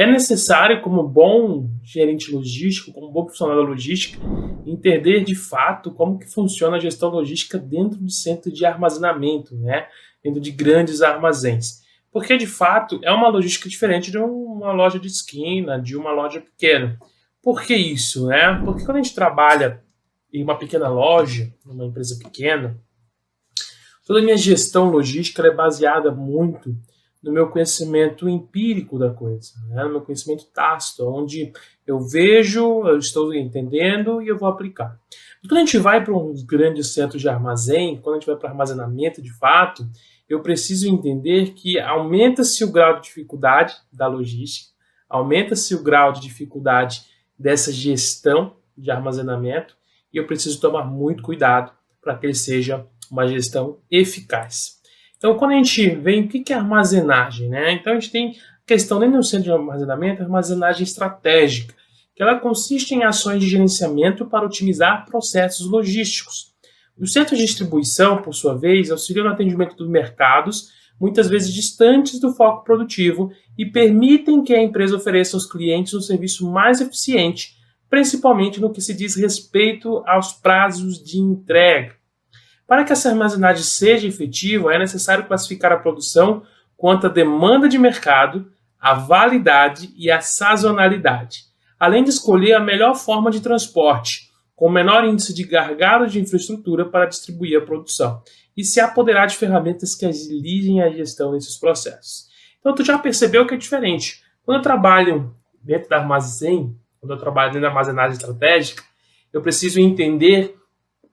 é necessário, como bom gerente logístico, como bom profissional da logística, entender de fato como que funciona a gestão logística dentro de centro de armazenamento, né? Dentro de grandes armazéns. Porque, de fato, é uma logística diferente de uma loja de esquina, de uma loja pequena. Por que isso, né? Porque quando a gente trabalha em uma pequena loja, numa empresa pequena, toda a minha gestão logística é baseada muito no meu conhecimento empírico da coisa, né? No meu conhecimento tácito, onde eu vejo, eu estou entendendo e eu vou aplicar. E quando a gente vai para um grande centro de armazém, quando a gente vai para armazenamento de fato, eu preciso entender que aumenta-se o grau de dificuldade da logística, aumenta-se o grau de dificuldade dessa gestão de armazenamento e eu preciso tomar muito cuidado para que ele seja uma gestão eficaz. Então, quando a gente vê o que é armazenagem, né? Então, a gente tem a questão dentro do centro de armazenamento, a armazenagem estratégica, que ela consiste em ações de gerenciamento para otimizar processos logísticos. Os centros de distribuição, por sua vez, auxiliam no atendimento dos mercados, muitas vezes distantes do foco produtivo, e permitem que a empresa ofereça aos clientes um serviço mais eficiente, principalmente no que se diz respeito aos prazos de entrega. Para que essa armazenagem seja efetiva, é necessário classificar a produção quanto à demanda de mercado, a validade e a sazonalidade, além de escolher a melhor forma de transporte, com menor índice de gargalo de infraestrutura para distribuir a produção, e se apoderar de ferramentas que agilizem a gestão desses processos. Então, tu já percebeu que é diferente. Quando eu trabalho dentro da armazém, quando eu trabalho dentro da armazenagem estratégica, eu preciso entender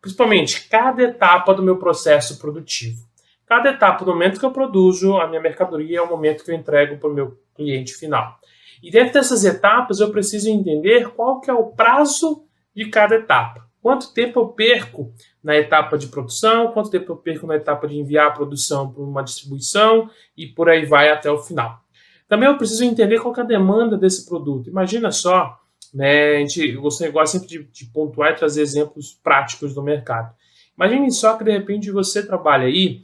principalmente cada etapa do meu processo produtivo. Cada etapa do momento que eu produzo a minha mercadoria é o momento que eu entrego para o meu cliente final. E dentro dessas etapas eu preciso entender qual que é o prazo de cada etapa. Quanto tempo eu perco na etapa de produção, quanto tempo eu perco na etapa de enviar a produção para uma distribuição e por aí vai até o final. Também eu preciso entender qual que é a demanda desse produto. Imagina só, né, eu gosto sempre de pontuar e trazer exemplos práticos do mercado. Imagine só que de repente você trabalha aí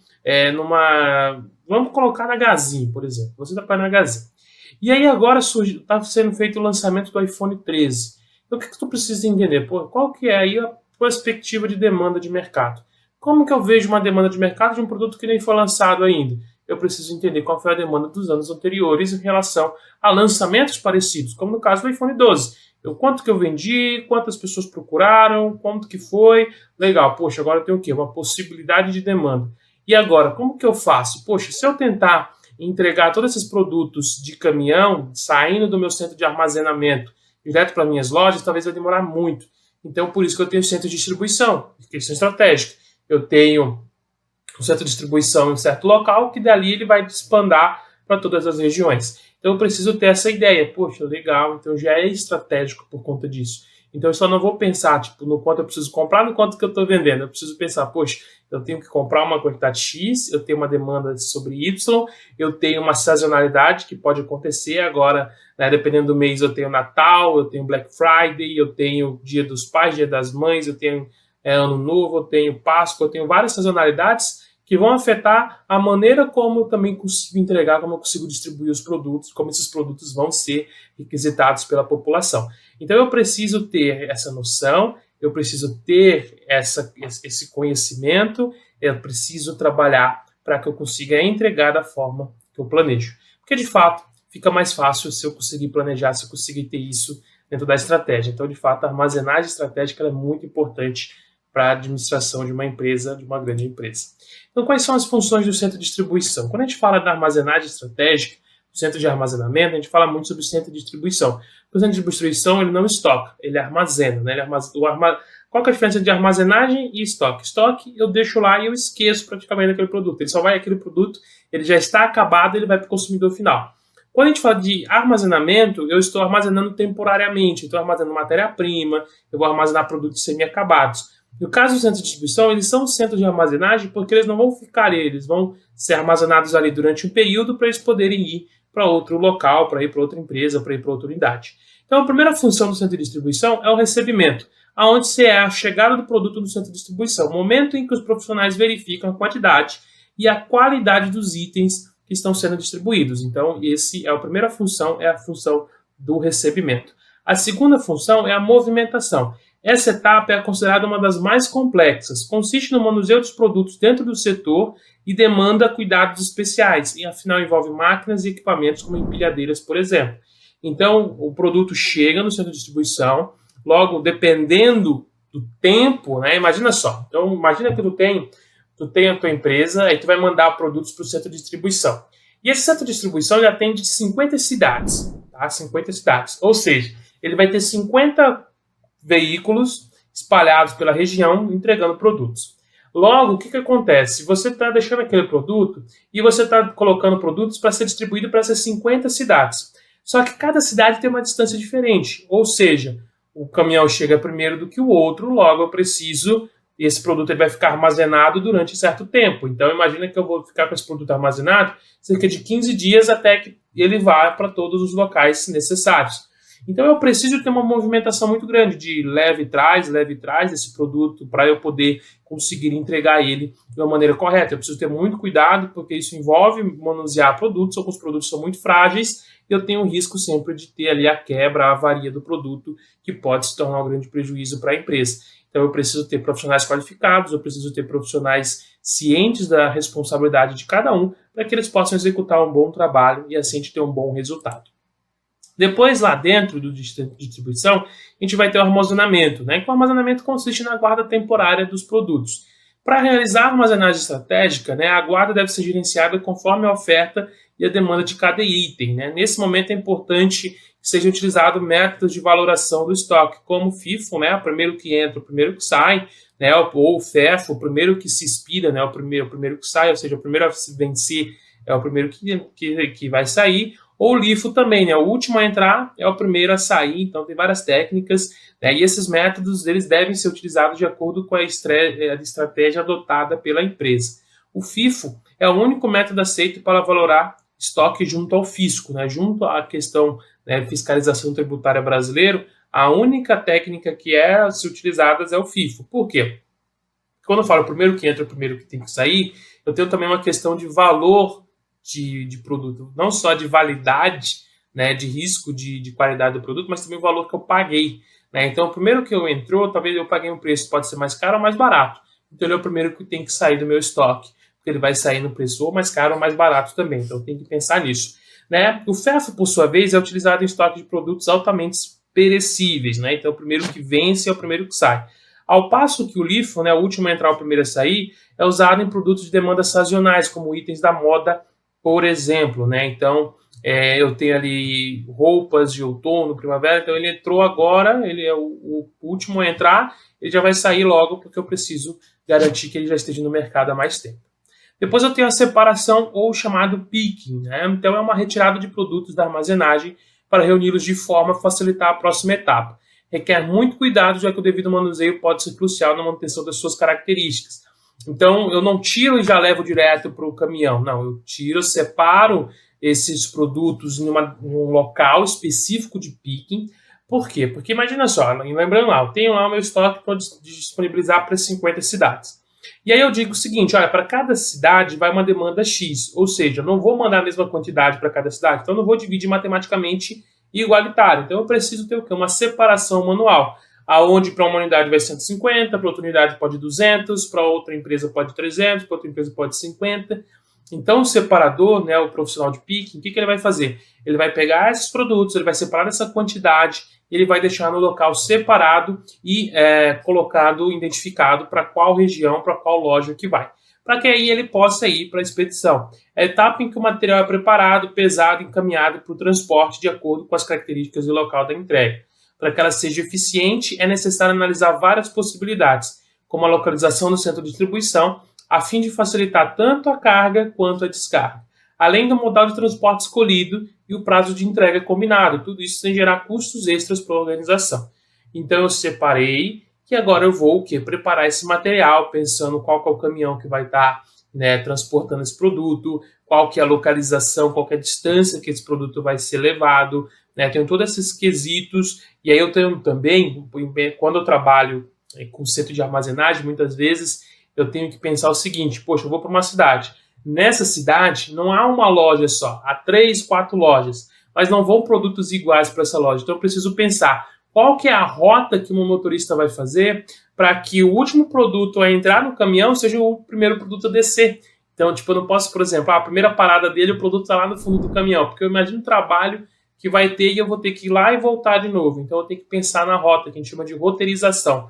vamos colocar na Gazin, por exemplo. Você trabalha na Gazin. E aí agora está sendo feito o lançamento do iPhone 13. Então o que tu precisa entender? Pô, qual que é aí a perspectiva de demanda de mercado? Como que eu vejo uma demanda de mercado de um produto que nem foi lançado ainda? Eu preciso entender qual foi a demanda dos anos anteriores em relação a lançamentos parecidos, como no caso do iPhone 12. Quanto que eu vendi, quantas pessoas procuraram, quanto que foi. Legal, poxa, agora tem o quê? Uma possibilidade de demanda. E agora, como que eu faço? Poxa, se eu tentar entregar todos esses produtos de caminhão, saindo do meu centro de armazenamento, direto para minhas lojas, talvez vai demorar muito. Então, por isso que eu tenho centro de distribuição, questão estratégica. Eu tenho um centro de distribuição em um certo local, que dali ele vai expandar para todas as regiões. Então eu preciso ter essa ideia, poxa, legal, então já é estratégico por conta disso. Então eu só não vou pensar, no quanto eu preciso comprar, no quanto que eu estou vendendo. Eu preciso pensar, poxa, eu tenho que comprar uma quantidade X, eu tenho uma demanda sobre Y, eu tenho uma sazonalidade que pode acontecer agora, né, dependendo do mês, eu tenho Natal, eu tenho Black Friday, eu tenho Dia dos Pais, Dia das Mães, eu tenho Ano Novo, eu tenho Páscoa, eu tenho várias sazonalidades que vão afetar a maneira como eu também consigo entregar, como eu consigo distribuir os produtos, como esses produtos vão ser requisitados pela população. Então eu preciso ter essa noção, eu preciso ter esse conhecimento, eu preciso trabalhar para que eu consiga entregar da forma que eu planejo. Porque de fato fica mais fácil se eu conseguir planejar, se eu conseguir ter isso dentro da estratégia. Então de fato a armazenagem estratégica é muito importante para a administração de uma empresa, de uma grande empresa. Então, quais são as funções do centro de distribuição? Quando a gente fala da armazenagem estratégica, do centro de armazenamento, a gente fala muito sobre o centro de distribuição. O centro de distribuição, ele não estoca, ele armazena. Né? Qual que é a diferença de armazenagem e estoque? Estoque, eu deixo lá e eu esqueço praticamente daquele produto. Ele só vai aquele produto, ele já está acabado, ele vai para o consumidor final. Quando a gente fala de armazenamento, eu estou armazenando temporariamente. Estou armazenando matéria-prima, eu vou armazenar produtos semi-acabados. No caso do centro de distribuição, eles são centros de armazenagem porque eles não vão ficar ali, eles vão ser armazenados ali durante um período para eles poderem ir para outro local, para ir para outra empresa, para ir para outra unidade. Então, a primeira função do centro de distribuição é o recebimento, aonde é a chegada do produto no centro de distribuição, o momento em que os profissionais verificam a quantidade e a qualidade dos itens que estão sendo distribuídos. Então, esse é a primeira função, é a função do recebimento. A segunda função é a movimentação. Essa etapa é considerada uma das mais complexas. Consiste no manuseio dos produtos dentro do setor e demanda cuidados especiais. E, afinal, envolve máquinas e equipamentos como empilhadeiras, por exemplo. Então, o produto chega no centro de distribuição, logo, dependendo do tempo, né? Imagina só. Então, imagina que tu tem a tua empresa, aí tu vai mandar produtos para o centro de distribuição. E esse centro de distribuição ele atende 50 cidades, tá? 50 cidades. Ou seja, ele vai ter 50 veículos espalhados pela região entregando produtos. Logo, o que acontece? Você está deixando aquele produto e você está colocando produtos para ser distribuído para essas 50 cidades. Só que cada cidade tem uma distância diferente. Ou seja, o caminhão chega primeiro do que o outro, logo eu preciso... esse produto ele vai ficar armazenado durante certo tempo. Então, imagina que eu vou ficar com esse produto armazenado cerca de 15 dias até que ele vá para todos os locais necessários. Então, eu preciso ter uma movimentação muito grande de leve e traz esse produto para eu poder conseguir entregar ele de uma maneira correta. Eu preciso ter muito cuidado, porque isso envolve manusear produtos. Alguns produtos são muito frágeis e eu tenho o risco sempre de ter ali a quebra, a avaria do produto, que pode se tornar um grande prejuízo para a empresa. Então, eu preciso ter profissionais qualificados, eu preciso ter profissionais cientes da responsabilidade de cada um, para que eles possam executar um bom trabalho e assim a gente ter um bom resultado. Depois, lá dentro do distrito de distribuição, a gente vai ter o armazenamento, né? Que o armazenamento consiste na guarda temporária dos produtos. Para realizar a armazenagem estratégica, né, a guarda deve ser gerenciada conforme a oferta e a demanda de cada item, né? Nesse momento é importante que sejam utilizados métodos de valoração do estoque, como o FIFO, né, o primeiro que entra, o primeiro que sai, né, ou o FEFO, o primeiro que se expira, né, o primeiro que sai, ou seja, o primeiro a se vencer é o primeiro que vai sair, ou o LIFO também, né, o último a entrar é o primeiro a sair. Então tem várias técnicas, né, e esses métodos eles devem ser utilizados de acordo com a estratégia adotada pela empresa. O FIFO é o único método aceito para valorar estoque junto ao fisco, né, junto à questão, né, fiscalização tributária brasileira. A única técnica que é se utilizada é o FIFO. Por quê? Quando eu falo primeiro que entra, primeiro que tem que sair, eu tenho também uma questão de valor de produto, não só de validade, né, de risco de qualidade do produto, mas também o valor que eu paguei, né? Então, o primeiro que eu entrou, talvez eu paguei um preço, pode ser mais caro ou mais barato. Então, ele é o primeiro que tem que sair do meu estoque, porque ele vai sair no preço ou mais caro ou mais barato também. Então, tem que pensar nisso, né? O FEFO, por sua vez, é utilizado em estoque de produtos altamente perecíveis, né? Então, o primeiro que vence é o primeiro que sai. Ao passo que o LIFO, né, o último a entrar, o primeiro a sair, é usado em produtos de demanda sazonais, como itens da moda, por exemplo, né? Então, eu tenho ali roupas de outono, primavera, então ele entrou agora, ele é o último a entrar, ele já vai sair logo, porque eu preciso garantir que ele já esteja no mercado há mais tempo. Depois eu tenho a separação ou chamado picking, né? Então é uma retirada de produtos da armazenagem para reuni-los de forma a facilitar a próxima etapa. Requer muito cuidado, já que o devido manuseio pode ser crucial na manutenção das suas características. Então, eu não tiro e já levo direto para o caminhão. Não, eu tiro, separo esses produtos num local específico de picking. Por quê? Porque imagina só, lembrando lá, eu tenho lá o meu estoque para disponibilizar para 50 cidades. E aí eu digo o seguinte, olha, para cada cidade vai uma demanda X, ou seja, eu não vou mandar a mesma quantidade para cada cidade, então eu não vou dividir matematicamente igualitário. Então eu preciso ter o quê? Uma separação manual. Aonde para uma unidade vai 150, para outra unidade pode 200, para outra empresa pode 300, para outra empresa pode 50. Então o separador, né, o profissional de picking, o que ele vai fazer? Ele vai pegar esses produtos, ele vai separar essa quantidade, ele vai deixar no local separado e colocado, identificado para qual região, para qual loja que vai. Para que aí ele possa ir para a expedição. É a etapa em que o material é preparado, pesado e encaminhado para o transporte de acordo com as características do local da entrega. Para que ela seja eficiente, é necessário analisar várias possibilidades, como a localização do centro de distribuição, a fim de facilitar tanto a carga quanto a descarga, além do modal de transporte escolhido e o prazo de entrega combinado, tudo isso sem gerar custos extras para a organização. Então eu separei que agora eu vou preparar esse material, pensando qual que é o caminhão que vai estar, né, transportando esse produto, qual que é a localização, qual que é a distância que esse produto vai ser levado, né, tenho todos esses quesitos, e aí eu tenho também, quando eu trabalho com centro de armazenagem, muitas vezes eu tenho que pensar o seguinte, poxa, eu vou para uma cidade, nessa cidade não há uma loja só, há 3, 4 lojas, mas não vão produtos iguais para essa loja. Então eu preciso pensar qual que é a rota que o meu motorista vai fazer para que o último produto a entrar no caminhão seja o primeiro produto a descer. Então, tipo, eu não posso, por exemplo, a primeira parada dele, o produto está lá no fundo do caminhão, porque eu imagino o trabalho que vai ter e eu vou ter que ir lá e voltar de novo. Então, eu tenho que pensar na rota, que a gente chama de roteirização.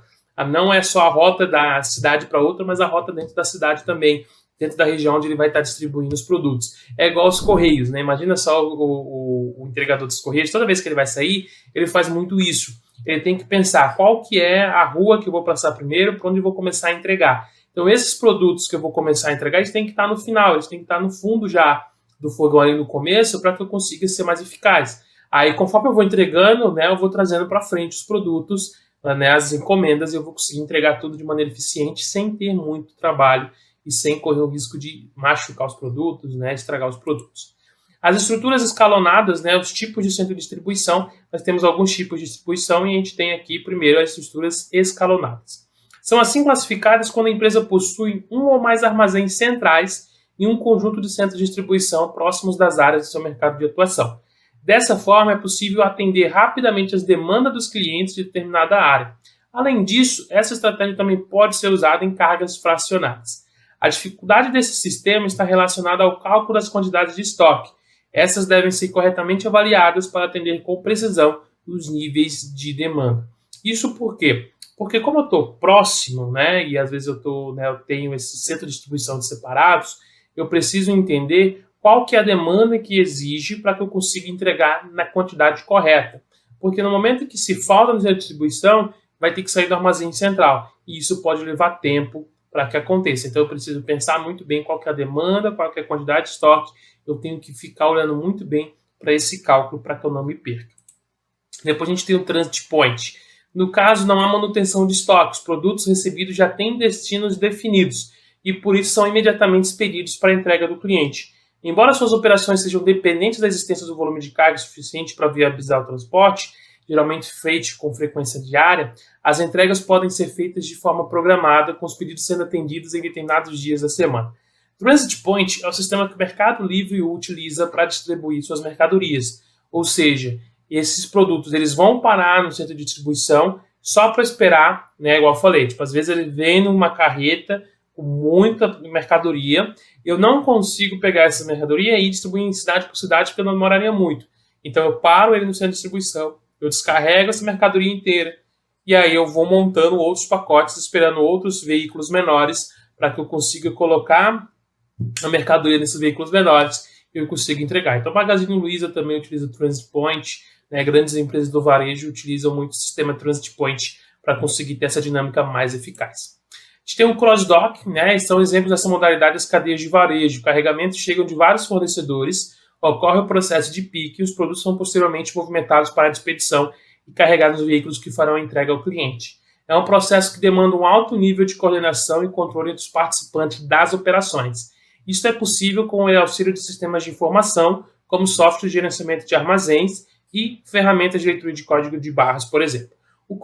Não é só a rota da cidade para outra, mas a rota dentro da cidade também, dentro da região onde ele vai estar distribuindo os produtos. É igual aos Correios, né? Imagina só o entregador dos Correios, toda vez que ele vai sair, ele faz muito isso. Ele tem que pensar qual que é a rua que eu vou passar primeiro, para onde eu vou começar a entregar. Então, esses produtos que eu vou começar a entregar, eles têm que estar no final, eles têm que estar no fundo já do fogão ali no começo, para que eu consiga ser mais eficaz. Aí, conforme eu vou entregando, né, eu vou trazendo para frente os produtos, né, as encomendas, e eu vou conseguir entregar tudo de maneira eficiente, sem ter muito trabalho e sem correr o risco de machucar os produtos, né, estragar os produtos. As estruturas escalonadas, né, os tipos de centro de distribuição, nós temos alguns tipos de distribuição e a gente tem aqui primeiro as estruturas escalonadas. São assim classificadas quando a empresa possui um ou mais armazéns centrais em um conjunto de centros de distribuição próximos das áreas do seu mercado de atuação. Dessa forma, é possível atender rapidamente as demandas dos clientes de determinada área. Além disso, essa estratégia também pode ser usada em cargas fracionadas. A dificuldade desse sistema está relacionada ao cálculo das quantidades de estoque. Essas devem ser corretamente avaliadas para atender com precisão os níveis de demanda. Isso por quê? Porque como eu estou próximo, né, e às vezes eu tenho esse centro de distribuição separados, eu preciso entender qual que é a demanda que exige para que eu consiga entregar na quantidade correta. Porque no momento que se falta no centro de distribuição, vai ter que sair do armazém central. E isso pode levar tempo para que aconteça. Então eu preciso pensar muito bem qual que é a demanda, qual que é a quantidade de estoque. Eu tenho que ficar olhando muito bem para esse cálculo para que eu não me perca. Depois a gente tem o transit point. No caso, não há manutenção de estoque. Os produtos recebidos já têm destinos definidos e por isso são imediatamente expedidos para a entrega do cliente. Embora suas operações sejam dependentes da existência do volume de carga suficiente para viabilizar o transporte, geralmente feito com frequência diária, as entregas podem ser feitas de forma programada, com os pedidos sendo atendidos em determinados dias da semana. Transit Point é o sistema que o Mercado Livre utiliza para distribuir suas mercadorias, ou seja, esses produtos eles vão parar no centro de distribuição só para esperar, né, igual eu falei, tipo, às vezes ele vem numa carreta com muita mercadoria, eu não consigo pegar essa mercadoria e distribuir em cidade por cidade porque eu não demoraria muito. Então eu paro ele no centro de distribuição, eu descarrego essa mercadoria inteira e aí eu vou montando outros pacotes, esperando outros veículos menores para que eu consiga colocar a mercadoria nesses veículos menores e eu consiga entregar. Então a Magazine Luiza também utiliza o Transit Point, né, grandes empresas do varejo utilizam muito o sistema Transit Point para conseguir ter essa dinâmica mais eficaz. A gente tem o cross-dock, né, são exemplos dessa modalidade das cadeias de varejo. Carregamentos chegam de vários fornecedores, ocorre o processo de pique e os produtos são posteriormente movimentados para a expedição e carregados nos veículos que farão a entrega ao cliente. É um processo que demanda um alto nível de coordenação e controle entre os participantes das operações. Isso é possível com o auxílio de sistemas de informação, como software de gerenciamento de armazéns e ferramentas de leitura de código de barras, por exemplo. O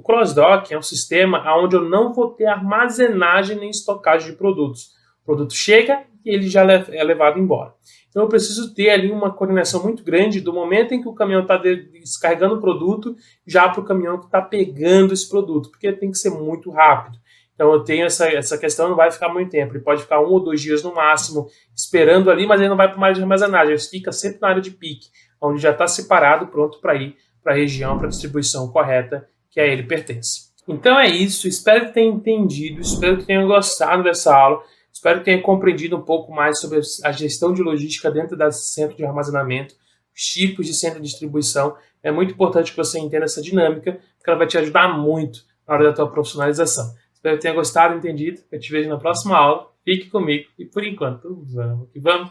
cross-dock é um sistema onde eu não vou ter armazenagem nem estocagem de produtos. O produto chega e ele já é levado embora. Então eu preciso ter ali uma coordenação muito grande do momento em que o caminhão está descarregando o produto já para o caminhão que está pegando esse produto, porque tem que ser muito rápido. Então eu tenho essa questão, não vai ficar muito tempo, ele pode ficar 1 ou 2 dias no máximo esperando ali, mas ele não vai para uma área de armazenagem, ele fica sempre na área de pique, onde já está separado, pronto para ir para a região, para a distribuição correta que a ele pertence. Então é isso, espero que tenha entendido, espero que tenha gostado dessa aula, espero que tenha compreendido um pouco mais sobre a gestão de logística dentro do centro de armazenamento, os tipos de centro de distribuição. É muito importante que você entenda essa dinâmica, porque ela vai te ajudar muito na hora da tua profissionalização. Espero que tenha gostado e entendido. Eu te vejo na próxima aula. Fique comigo e por enquanto, vamos que vamos.